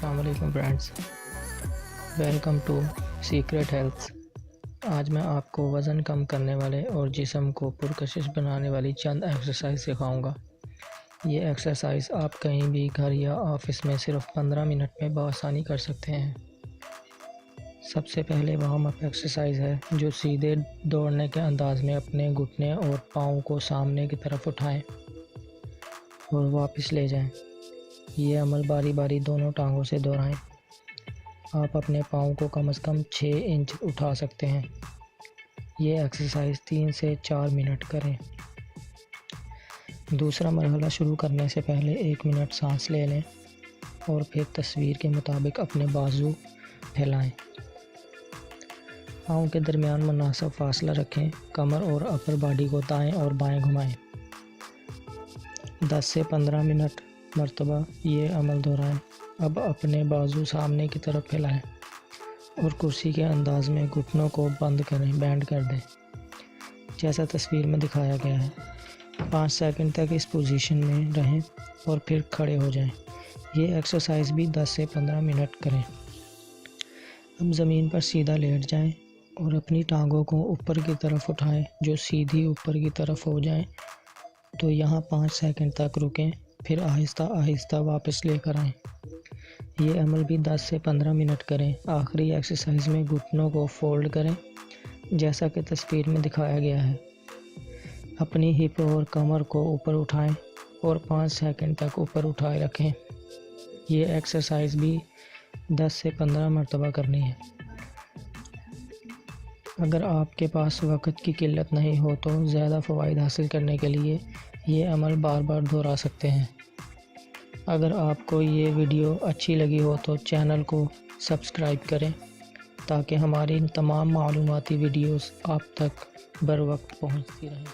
السلام علیکم friends, welcome to secret health. آج میں آپ کو وزن کم کرنے والے اور جسم کو پرکشش بنانے والی چند ایکسرسائز سکھاؤں گا۔ یہ ایکسرسائز آپ کہیں بھی گھر یا آفس میں صرف 15 منٹ میں بآسانی کر سکتے ہیں۔ سب سے پہلے وارم اپ ایکسرسائز ہے، جو سیدھے دوڑنے کے انداز میں اپنے گھٹنے اور پاؤں کو سامنے کی طرف اٹھائیں اور واپس لے جائیں۔ یہ عمل باری باری دونوں ٹانگوں سے دہرائیں۔ آپ اپنے پاؤں کو کم از کم 6 انچ اٹھا سکتے ہیں۔ یہ ایکسرسائز 3 سے 4 منٹ کریں۔ دوسرا مرحلہ شروع کرنے سے پہلے 1 منٹ سانس لے لیں اور پھر تصویر کے مطابق اپنے بازو پھیلائیں۔ پاؤں کے درمیان مناسب فاصلہ رکھیں۔ کمر اور اپر باڈی کو دائیں اور بائیں گھمائیں۔ 10 سے 15 منٹ مرتبہ یہ عمل دہرائیں۔ اب اپنے بازو سامنے کی طرف پھیلائیں اور کرسی کے انداز میں گھٹنوں کو بینڈ کر دیں، جیسا تصویر میں دکھایا گیا ہے۔ 5 سیکنڈ تک اس پوزیشن میں رہیں اور پھر کھڑے ہو جائیں۔ یہ ایکسرسائز بھی 10 سے 15 منٹ کریں۔ اب زمین پر سیدھا لیٹ جائیں اور اپنی ٹانگوں کو اوپر کی طرف اٹھائیں جو سیدھی اوپر کی طرف ہو جائیں تو یہاں 5 سیکنڈ تک رکیں، پھر آہستہ آہستہ واپس لے کر آئیں۔ یہ عمل بھی 10 سے 15 منٹ کریں۔ آخری ایکسرسائز میں گھٹنوں کو فولڈ کریں، جیسا کہ تصویر میں دکھایا گیا ہے۔ اپنی ہپ اور کمر کو اوپر اٹھائیں اور 5 سیکنڈ تک اوپر اٹھائے رکھیں۔ یہ ایکسرسائز بھی 10 سے 15 مرتبہ کرنی ہے۔ اگر آپ کے پاس وقت کی قلت نہیں ہو تو زیادہ فوائد حاصل کرنے کے لیے یہ عمل بار بار دہرا سکتے ہیں۔ اگر آپ کو یہ ویڈیو اچھی لگی ہو تو چینل کو سبسکرائب کریں تاکہ ہماری تمام معلوماتی ویڈیوز آپ تک بر وقت پہنچتی رہیں۔